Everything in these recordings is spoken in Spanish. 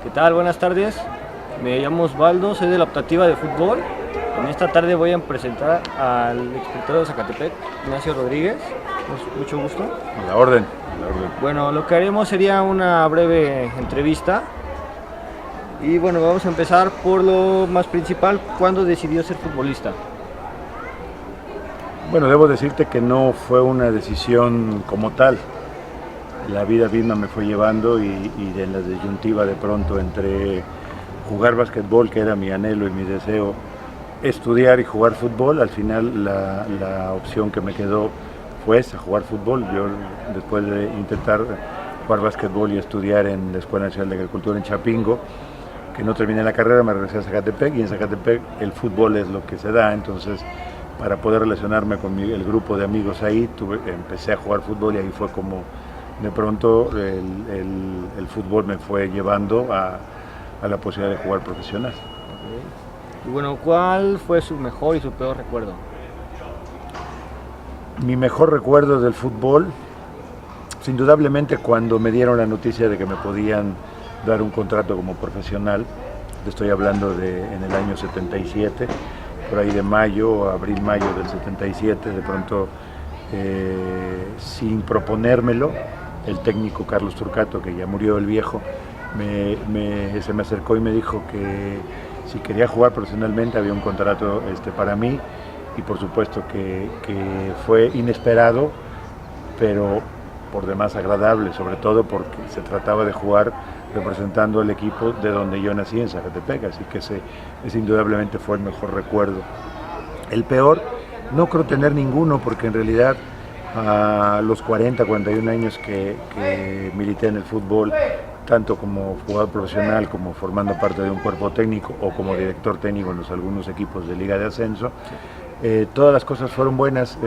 ¿Qué tal? Buenas tardes. Me llamo Osvaldo, soy de la optativa de fútbol. En esta tarde voy a presentar al exportero de Zacatepec, Ignacio Rodríguez. Mucho gusto. A la orden, a la orden. Bueno, lo que haremos sería una breve entrevista. Y bueno, vamos a empezar por lo más principal. ¿Cuándo decidió ser futbolista? Bueno, debo decirte que no fue una decisión como tal. La vida misma me fue llevando y de la disyuntiva de pronto entre jugar básquetbol, que era mi anhelo y mi deseo, estudiar y jugar fútbol. Al final la opción que me quedó fue esa, jugar fútbol. Yo, después de intentar jugar básquetbol y estudiar en la Escuela Nacional de Agricultura en Chapingo, que no terminé la carrera, me regresé a Zacatepec, y en Zacatepec el fútbol es lo que se da. Entonces, para poder relacionarme con el grupo de amigos ahí, empecé a jugar fútbol, y ahí fue como de pronto el fútbol me fue llevando a la posibilidad de jugar profesional. Okay. Y bueno, ¿cuál fue su mejor y su peor recuerdo? Mi mejor recuerdo del fútbol, indudablemente, cuando me dieron la noticia de que me podían dar un contrato como profesional. Estoy hablando en el año 77, por ahí de mayo, abril-mayo del 77, de pronto, sin proponérmelo, el técnico Carlos Turcato, que ya murió el viejo, se me acercó y me dijo que si quería jugar profesionalmente había un contrato para mí, y por supuesto que fue inesperado, pero por demás agradable, sobre todo porque se trataba de jugar representando el equipo de donde yo nací, en Zacatepec, así que ese indudablemente fue el mejor recuerdo. El peor, no creo tener ninguno, porque en realidad a los 41 años que milité en el fútbol, tanto como jugador profesional, como formando parte de un cuerpo técnico o como director técnico en algunos equipos de Liga de Ascenso, todas las cosas fueron buenas.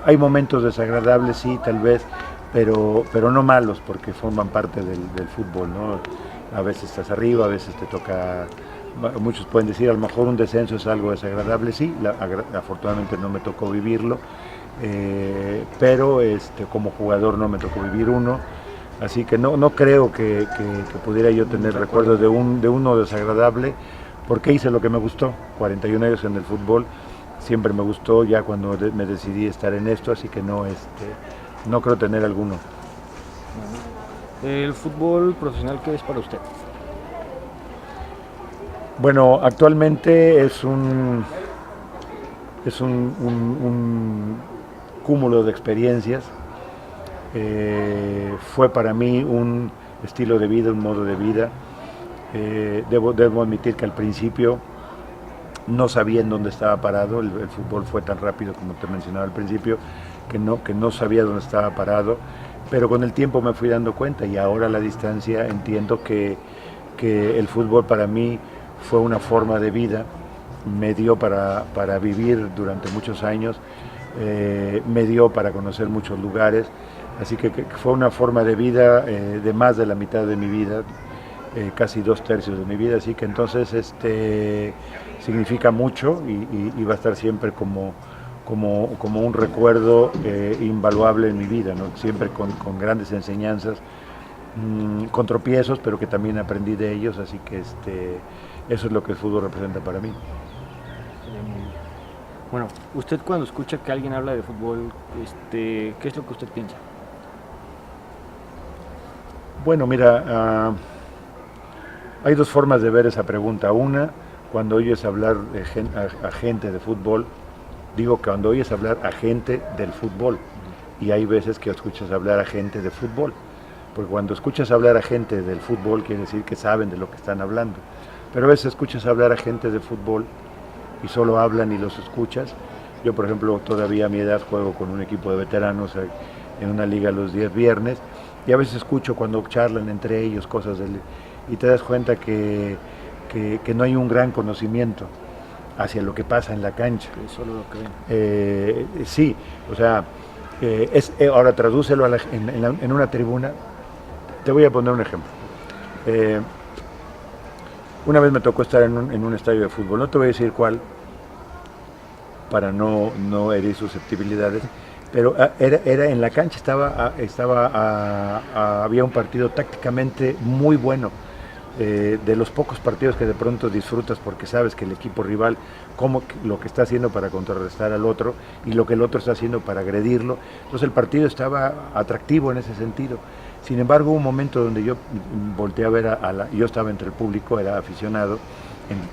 Hay momentos desagradables, sí, tal vez, pero no malos, porque forman parte del fútbol, ¿no? A veces estás arriba, a veces te toca. Muchos pueden decir, a lo mejor un descenso es algo desagradable, sí, afortunadamente no me tocó vivirlo, pero como jugador no me tocó vivir uno, así que no creo que pudiera yo tener recuerdos de uno desagradable, porque hice lo que me gustó. 41 años en el fútbol, siempre me gustó, ya cuando me decidí estar en esto, así que no creo tener alguno. ¿El fútbol profesional qué es para usted? Bueno, actualmente es un cúmulo de experiencias. Fue para mí un estilo de vida, un modo de vida. Debo admitir que al principio no sabía en dónde estaba parado. El fútbol fue tan rápido, como te mencionaba al principio, que no sabía dónde estaba parado, pero con el tiempo me fui dando cuenta, y ahora a la distancia entiendo que el fútbol para mí fue una forma de vida. Me dio para vivir durante muchos años, me dio para conocer muchos lugares, así que fue una forma de vida de más de la mitad de mi vida, casi 2/3 de mi vida, así que entonces significa mucho, y va a estar siempre como un recuerdo invaluable en mi vida, ¿no? Siempre con grandes enseñanzas, con tropiezos, pero que también aprendí de ellos, así que eso es lo que el fútbol representa para mí. Bueno, usted cuando escucha que alguien habla de fútbol, ¿qué es lo que usted piensa? Bueno, mira, hay dos formas de ver esa pregunta. Una, cuando oyes hablar a gente de fútbol, digo que cuando oyes hablar a gente del fútbol, y hay veces que escuchas hablar a gente de fútbol, porque cuando escuchas hablar a gente del fútbol quiere decir que saben de lo que están hablando, pero a veces escuchas hablar a gente de fútbol y solo hablan y los escuchas. Yo, por ejemplo, todavía a mi edad juego con un equipo de veteranos en una liga los días viernes, y a veces escucho cuando charlan entre ellos cosas y te das cuenta que no hay un gran conocimiento hacia lo que pasa en la cancha. Que solo lo que ven. Sí, o sea, ahora tradúcelo en una tribuna. Te voy a poner un ejemplo. Una vez me tocó estar en un estadio de fútbol, no te voy a decir cuál, para no herir susceptibilidades, pero era en la cancha, había un partido tácticamente muy bueno, de los pocos partidos que de pronto disfrutas porque sabes que el equipo rival, lo que está haciendo para contrarrestar al otro y lo que el otro está haciendo para agredirlo. Entonces el partido estaba atractivo en ese sentido. Sin embargo, hubo un momento donde yo volteé a ver, yo estaba entre el público, era aficionado,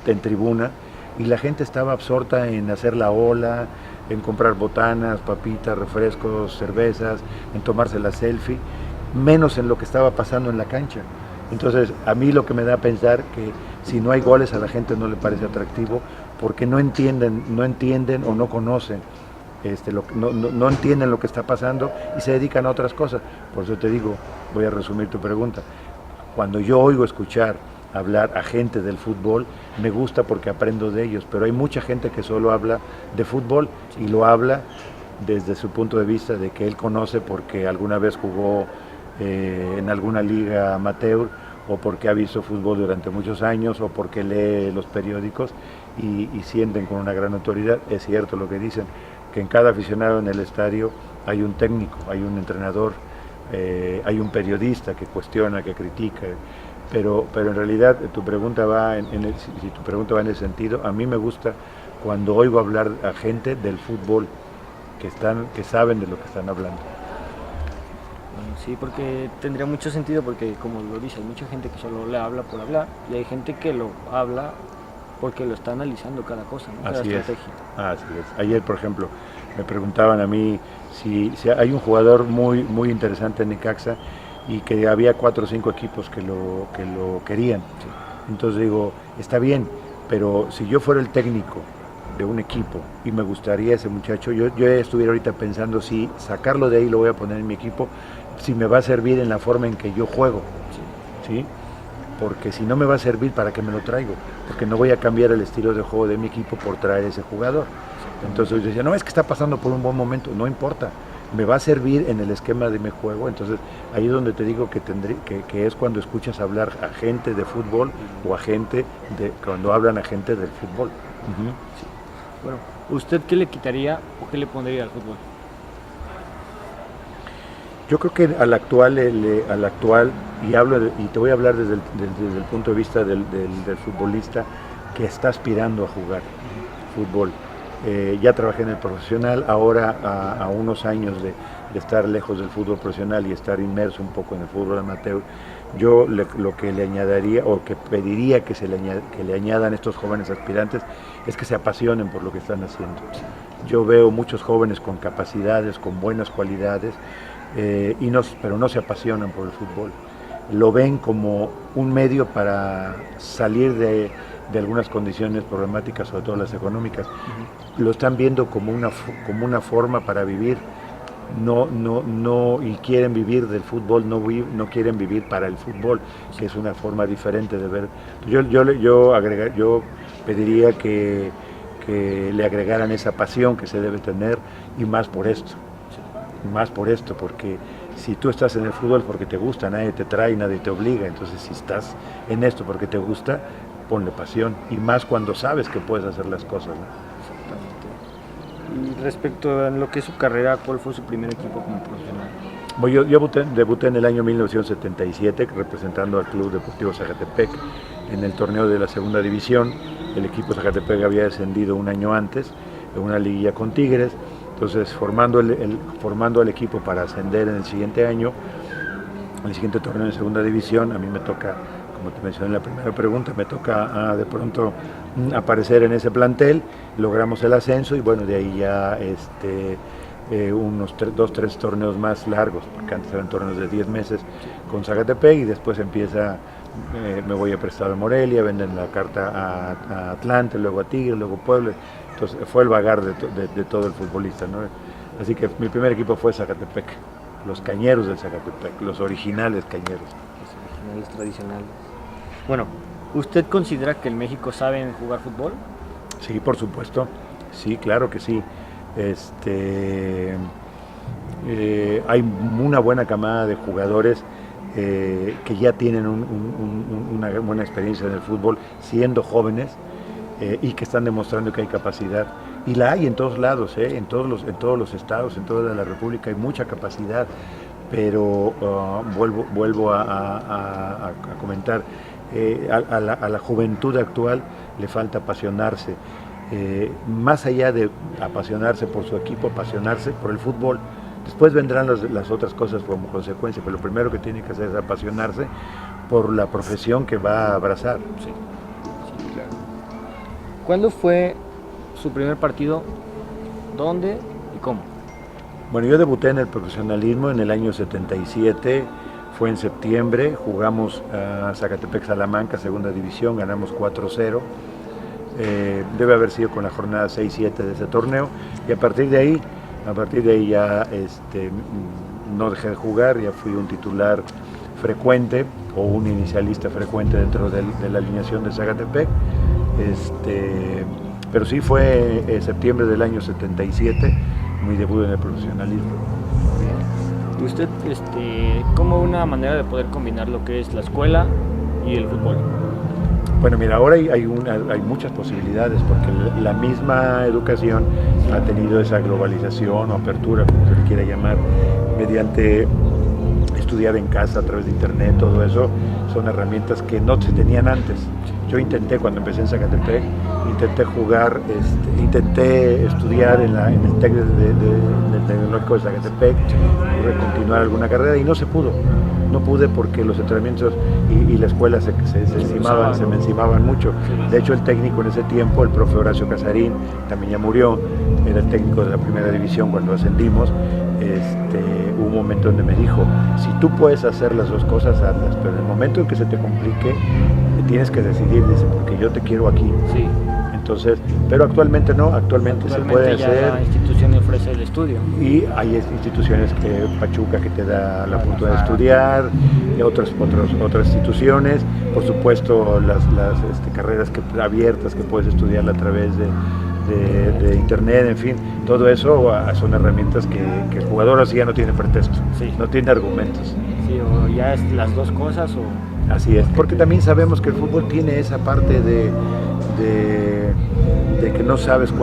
en tribuna, y la gente estaba absorta en hacer la ola, en comprar botanas, papitas, refrescos, cervezas, en tomarse la selfie, menos en lo que estaba pasando en la cancha. Entonces, a mí lo que me da a pensar que si no hay goles a la gente no le parece atractivo, porque no entienden o no conocen, no entienden lo que está pasando y se dedican a otras cosas. Por eso te digo, voy a resumir tu pregunta. Cuando yo oigo escuchar hablar a gente del fútbol, me gusta porque aprendo de ellos, pero hay mucha gente que solo habla de fútbol y lo habla desde su punto de vista de que él conoce porque alguna vez jugó en alguna liga amateur, o porque ha visto fútbol durante muchos años, o porque lee los periódicos y sienten con una gran autoridad. Es cierto lo que dicen, que en cada aficionado en el estadio hay un técnico, hay un entrenador, hay un periodista que cuestiona, que critica, pero en realidad tu pregunta va si tu pregunta va en ese sentido, a mí me gusta cuando oigo hablar a gente del fútbol que saben de lo que están hablando. Sí, porque tendría mucho sentido, porque como lo dice, hay mucha gente que solo le habla por hablar y hay gente que lo habla porque lo está analizando cada cosa, ¿no? Cada estrategia. Así es. Ayer, por ejemplo, me preguntaban a mí si hay un jugador muy interesante en Necaxa y que había 4 o 5 equipos que lo querían. Sí. Entonces digo, está bien, pero si yo fuera el técnico de un equipo y me gustaría ese muchacho, yo estuviera ahorita pensando si sacarlo de ahí lo voy a poner en mi equipo, si me va a servir en la forma en que yo juego, ¿sí? Porque si no me va a servir, ¿para qué me lo traigo? Porque no voy a cambiar el estilo de juego de mi equipo por traer ese jugador. Entonces yo decía, no, es que está pasando por un buen momento, no importa, me va a servir en el esquema de mi juego. Entonces ahí es donde te digo que es cuando escuchas hablar a gente de fútbol o cuando hablan a gente del fútbol. Sí. Bueno, ¿usted qué le quitaría o qué le pondría al fútbol? Yo creo que al actual, y te voy a hablar desde el punto de vista del futbolista que está aspirando a jugar fútbol. Ya trabajé en el profesional, ahora a unos años de estar lejos del fútbol profesional y estar inmerso un poco en el fútbol amateur, yo lo que le añadiría o que pediría que le añadan estos jóvenes aspirantes es que se apasionen por lo que están haciendo. Yo veo muchos jóvenes con capacidades, con buenas cualidades, pero no se apasionan por el fútbol. Lo ven como un medio para salir de algunas condiciones problemáticas, sobre todo las económicas. Lo están viendo como una forma para vivir, y quieren vivir del fútbol, no quieren vivir para el fútbol, que es una forma diferente de ver. Yo pediría que le agregaran esa pasión que se debe tener, y más por esto, porque si tú estás en el fútbol porque te gusta, nadie te trae, nadie te obliga. Entonces si estás en esto porque te gusta, ponle pasión, y más cuando sabes que puedes hacer las cosas, ¿no? Exactamente. Y respecto a lo que es su carrera, ¿cuál fue su primer equipo como profesional? Bueno, yo debuté en el año 1977 representando al Club Deportivo Zacatepec en el torneo de la segunda división. El equipo Zacatepec había descendido un año antes en una liguilla con Tigres. Entonces, formando el equipo para ascender en el siguiente año, en el siguiente torneo de segunda división, a mí me toca, como te mencioné en la primera pregunta, me toca de pronto aparecer en ese plantel. Logramos el ascenso y bueno, de ahí ya unos 2-3 torneos más largos, porque antes eran torneos de 10 meses con Zacatepec, y después me voy a prestado a Morelia, venden la carta a Atlante, luego a Tigres, luego Puebla. Entonces fue el vagar de todo el futbolista, ¿no? Así que mi primer equipo fue Zacatepec, los Cañeros del Zacatepec, los originales Cañeros. Los originales tradicionales. Bueno, ¿usted considera que en México saben jugar fútbol? Sí, por supuesto, sí, claro que sí. Hay una buena camada de jugadores que ya tienen una buena experiencia en el fútbol siendo jóvenes, y que están demostrando que hay capacidad. Y la hay en todos lados, en todos los estados, en toda la República hay mucha capacidad, pero vuelvo a comentar, a la juventud actual le falta apasionarse, más allá de apasionarse por su equipo, apasionarse por el fútbol. Después vendrán las otras cosas como consecuencia, pero lo primero que tiene que hacer es apasionarse por la profesión que va a abrazar. Sí, sí, claro. ¿Cuándo fue su primer partido? ¿Dónde y cómo? Bueno, yo debuté en el profesionalismo en el año 77, fue en septiembre, jugamos a Zacatepec Salamanca, segunda división, ganamos 4-0. Debe haber sido con la jornada 6-7 de ese torneo, y a partir de ahí ya no dejé de jugar, ya fui un titular frecuente o un inicialista frecuente dentro de la alineación de Zacatepec. Pero sí fue septiembre del año 77 mi debut en el profesionalismo. ¿Y usted, cómo una manera de poder combinar lo que es la escuela y el fútbol? Bueno, mira, ahora hay muchas posibilidades porque la misma educación ha tenido esa globalización o apertura, como se le quiera llamar, mediante estudiar en casa a través de internet, todo eso son herramientas que no se tenían antes. Yo intenté, cuando empecé en Zacatepec, intenté estudiar en el TEC del Tecnológico de Zacatepec, pude continuar alguna carrera y no se pudo. No pude porque los entrenamientos y la escuela se me encimaban mucho. De hecho, el técnico en ese tiempo, el profe Horacio Casarín, también ya murió, era el técnico de la primera división cuando ascendimos. Hubo un momento donde me dijo, si tú puedes hacer las dos cosas, hazlas, pero en el momento en que se te complique, tienes que decidir, dice, porque yo te quiero aquí. Sí. Entonces, pero actualmente no, actualmente se puede ya hacer. La institución ofrece el estudio. Y hay instituciones que Pachuca que te da la oportunidad de estudiar, y otras instituciones, por supuesto las carreras abiertas que puedes estudiar a través de internet, en fin, todo eso son herramientas que el jugador así ya no tiene pretexto, sí, no tiene argumentos. Sí, o ya es las dos cosas o... Así es, porque también sabemos que el fútbol tiene esa parte de que no sabes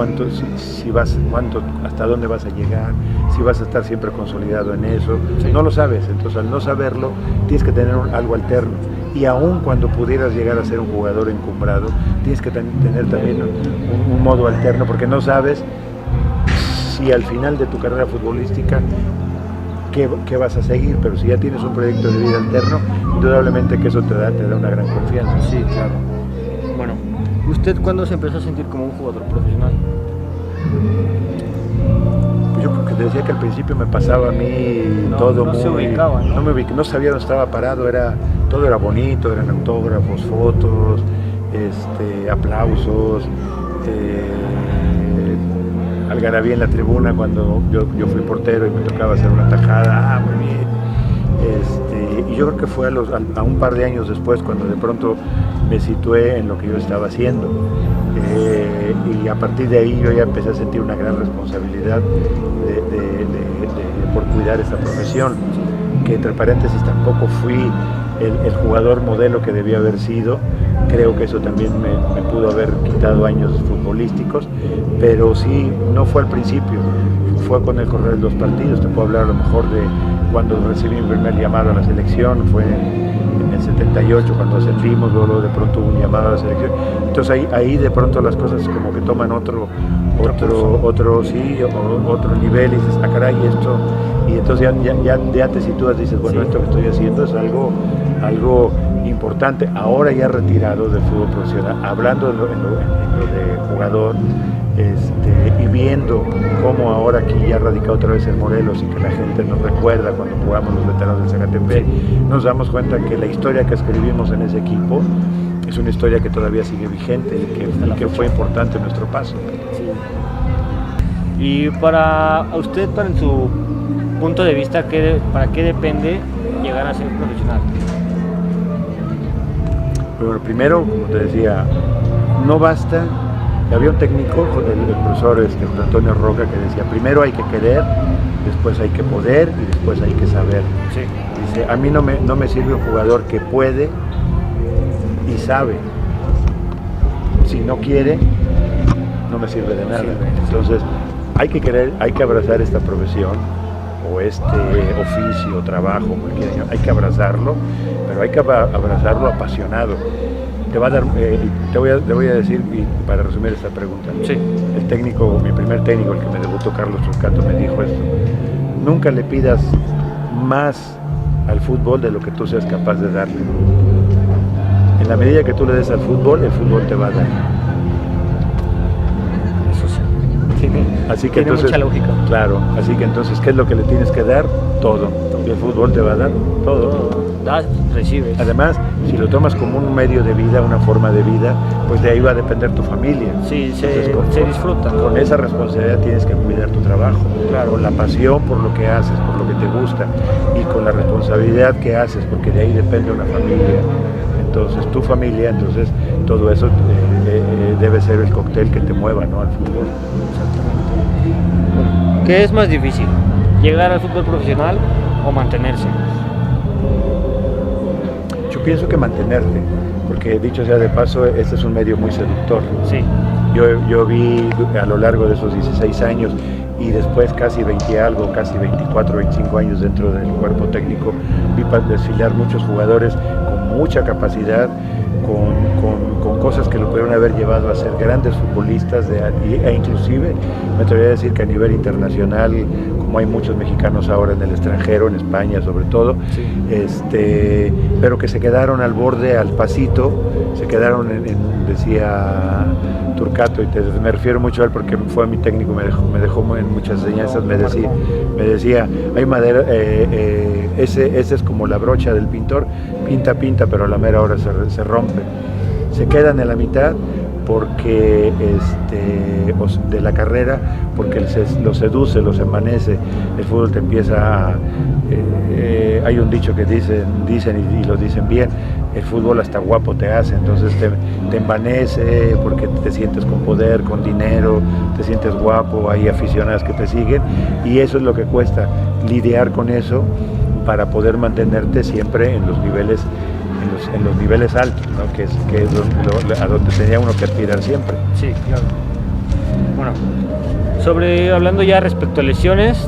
hasta dónde vas a llegar, si vas a estar siempre consolidado en eso, sí. No lo sabes, entonces al no saberlo tienes que tener algo alterno, y aún cuando pudieras llegar a ser un jugador encumbrado, tienes que tener también un modo alterno, porque no sabes si al final de tu carrera futbolística qué vas a seguir, pero si ya tienes un proyecto de vida alterno, indudablemente que eso te da una gran confianza. Sí, claro. Bueno, ¿usted cuándo se empezó a sentir como un jugador profesional? Pues yo porque te decía que al principio me pasaba a mí todo no muy... se ubicaba, ¿no? No sabía dónde estaba parado, todo era bonito, eran autógrafos, fotos, aplausos, algarabía en la tribuna cuando yo fui portero y me tocaba hacer una tajada, muy bien. Y yo creo que fue a un par de años después cuando de pronto me situé en lo que yo estaba haciendo, y a partir de ahí yo ya empecé a sentir una gran responsabilidad por cuidar esta profesión, que entre paréntesis tampoco fui el jugador modelo que debía haber sido. Creo que eso también me pudo haber quitado años futbolísticos, pero sí, no fue al principio, fue con el correr de los partidos. Te puedo hablar a lo mejor de cuando recibí mi primer llamado a la selección, fue en el 78 cuando ascendimos, luego de pronto hubo un llamado a la selección. Entonces ahí de pronto las cosas como que toman otro nivel, y dices, ah caray, esto, y entonces ya te sitúas, dices, bueno, sí, esto que estoy haciendo es algo importante. Ahora ya retirado del fútbol profesional, hablando en lo de jugador, y viendo cómo ahora aquí ya radicado otra vez en Morelos y que la gente nos recuerda cuando jugamos los veteranos de Zacatepec, nos damos cuenta que la historia que escribimos en ese equipo es una historia que todavía sigue vigente y que fue importante en nuestro paso. Sí. Y para usted, en su punto de vista, ¿para qué depende llegar a ser profesional? Bueno, primero, como te decía, no basta. Había un técnico, el profesor Antonio Roca, que decía, primero hay que querer, después hay que poder y después hay que saber. Sí. Dice, a mí no me sirve un jugador que puede y sabe. Si no quiere, no me sirve de nada. Sí. Entonces, hay que querer, hay que abrazar esta profesión o este oficio, trabajo, hay que abrazarlo, pero hay que abrazarlo apasionado. Te va a dar, te voy a decir, y para resumir esta pregunta, Sí. el técnico, mi primer técnico, el que me debutó, Carlos Turcato, me dijo esto: nunca le pidas más al fútbol de lo que tú seas capaz de darle. En la medida que tú le des al fútbol, el fútbol te va a dar. Eso sí. Así que Tiene entonces, mucha lógica. claro, así que entonces, ¿qué es lo que le tienes que dar? Todo. Y el fútbol te va a dar todo. Das, recibes. Además, si lo tomas como un medio de vida, una forma de vida, pues de ahí va a depender tu familia. Sí, Entonces, se disfruta. Con esa responsabilidad tienes que cuidar tu trabajo, Claro. con la pasión por lo que haces, por lo que te gusta, y con la responsabilidad que haces, porque de ahí depende una familia. Entonces, tu familia, entonces todo eso debe ser el cóctel que te mueva, ¿no?, al fútbol. Exactamente. ¿Qué es más difícil? ¿Llegar al fútbol profesional o mantenerse? Yo pienso que mantenerte, porque dicho sea de paso, este es un medio muy seductor. Sí. Yo vi a lo largo de esos 16 años y después casi 20 algo, casi 24, 25 años dentro del cuerpo técnico, vi desfilar muchos jugadores con mucha capacidad, con cosas que lo pudieron haber llevado a ser grandes futbolistas e inclusive me atrevería a decir que a nivel internacional, como hay muchos mexicanos ahora en el extranjero, en España sobre todo, Sí. pero que se quedaron al borde, al pasito, se quedaron decía Turcato, y me refiero mucho a él porque fue mi técnico, me dejó en muchas enseñanzas, me decía, hay madera, ese es como la brocha del pintor, pinta, pero a la mera hora se rompe. Se quedan en la mitad porque de la carrera, porque los seduce, los envanece, el fútbol te empieza a, hay un dicho que dicen y lo dicen bien, el fútbol hasta guapo te hace, entonces te envanece porque te sientes con poder, con dinero, te sientes guapo, hay aficionados que te siguen, y eso es lo que cuesta, lidiar con eso para poder mantenerte siempre en los niveles altos, ¿no?, que es a donde tenía uno que aspirar siempre. Sí, claro. Bueno, hablando ya respecto a lesiones,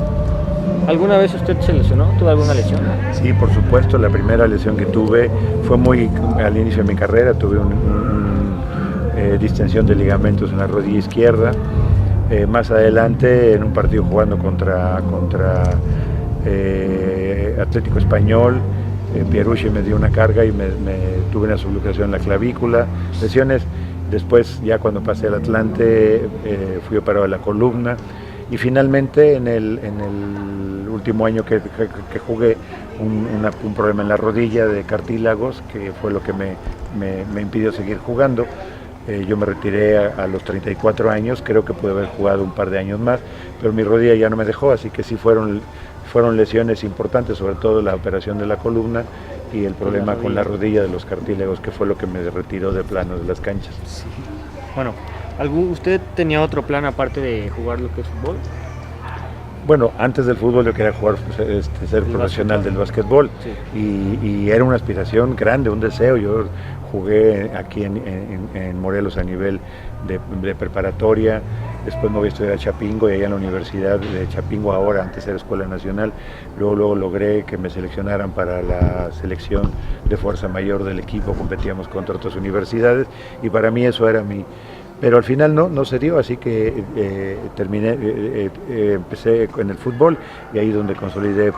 ¿alguna vez usted se lesionó? ¿Tuvo alguna lesión? Sí, por supuesto, la primera lesión que tuve fue muy al inicio de mi carrera, tuve distensión de ligamentos en la rodilla izquierda. Más adelante, en un partido jugando contra Atlético Español, Pierucci me dio una carga y me tuve una subluxación en la clavícula, lesiones. Después, ya cuando pasé al Atlante, fui operado de la columna, y finalmente en el último año que jugué, un problema en la rodilla de cartílagos, que fue lo que me impidió seguir jugando. Yo me retiré a los 34 años, creo que pude haber jugado un par de años más, pero mi rodilla ya no me dejó, así que sí fueron lesiones importantes, sobre todo la operación de la columna y el problema con la rodilla de los cartílagos, que fue lo que me retiró de plano de las canchas. Sí. Bueno, ¿usted tenía otro plan aparte de jugar lo que es fútbol? Bueno, antes del fútbol yo quería jugar, ser profesional del básquetbol, sí. y era una aspiración grande, un deseo. Yo jugué aquí en Morelos a nivel de preparatoria, después me voy a estudiar a Chapingo, y allá en la Universidad de Chapingo, ahora antes era Escuela Nacional, luego logré que me seleccionaran para la selección de fuerza mayor del equipo, competíamos contra otras universidades, y para mí eso era pero al final no se dio, así que empecé en el fútbol, y ahí es donde consolidé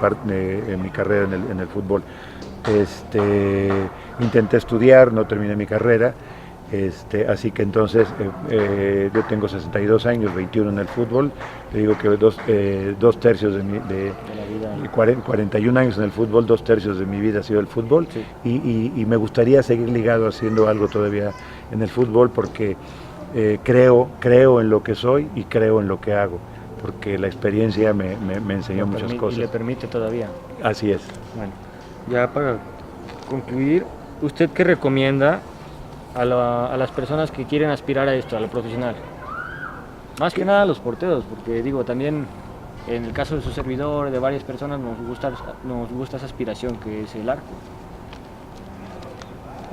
mi carrera en el fútbol. Intenté estudiar, no terminé mi carrera, así que entonces yo tengo 62 años, 21 en el fútbol, te digo que dos tercios de la vida, 41 años en el fútbol, 2/3 de mi vida ha sido el fútbol, sí. y me gustaría seguir ligado haciendo algo todavía en el fútbol, porque creo en lo que soy y creo en lo que hago, porque la experiencia me enseñó muchas cosas. Y le permite todavía. Así es. Bueno, ya para concluir, ¿usted qué recomienda a las personas que quieren aspirar a esto, a lo profesional? Más que nada a los porteros, porque digo, también en el caso de su servidor, de varias personas, nos gusta esa aspiración que es el arco.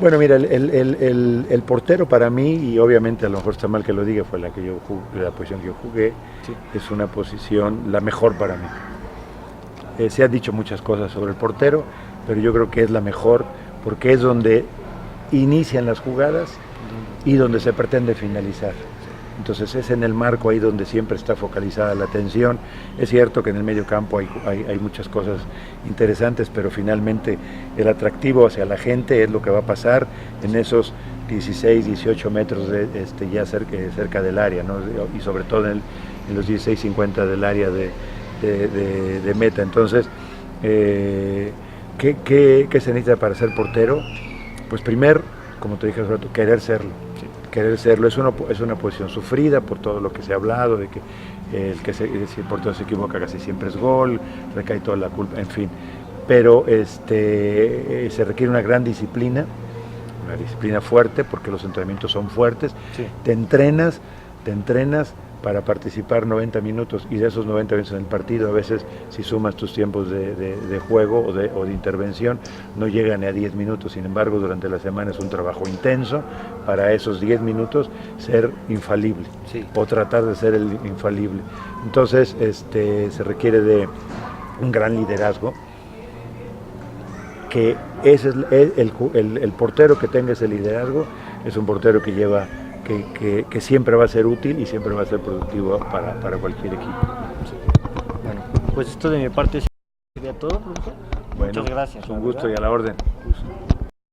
Bueno, mira, el portero para mí, y obviamente a lo mejor está mal que lo diga, fue la que yo jugué, la posición que yo jugué, Sí. es una posición la mejor para mí. Se han dicho muchas cosas sobre el portero, pero yo creo que es la mejor porque es donde inician las jugadas y donde se pretende finalizar. Entonces es en el marco ahí donde siempre está focalizada la atención. Es cierto que en el medio campo hay muchas cosas interesantes, pero finalmente el atractivo hacia la gente es lo que va a pasar en esos 16, 18 metros ya cerca del área, ¿no? Y sobre todo en los 16, 50 del área de meta. Entonces, ¿qué se necesita para ser portero? Pues primero, como te dije hace rato, querer serlo. Sí. Querer serlo es una posición sufrida por todo lo que se ha hablado, de que si el portero se equivoca casi siempre es gol, recae toda la culpa, en fin. Pero se requiere una gran disciplina, una disciplina fuerte, porque los entrenamientos son fuertes. Sí. Te entrenas para participar 90 minutos y de esos 90 minutos en el partido, a veces si sumas tus tiempos de juego o de intervención, no llegan a 10 minutos. Sin embargo, durante la semana es un trabajo intenso para esos 10 minutos ser infalible, Sí. o tratar de ser el infalible. Entonces se requiere de un gran liderazgo, que ese es el portero que tenga ese liderazgo, es un portero que lleva que siempre va a ser útil y siempre va a ser productivo para cualquier equipo. Bueno, pues esto de mi parte sería todo, profesor. Bueno, Muchas gracias. un la gusto verdad. y a la orden.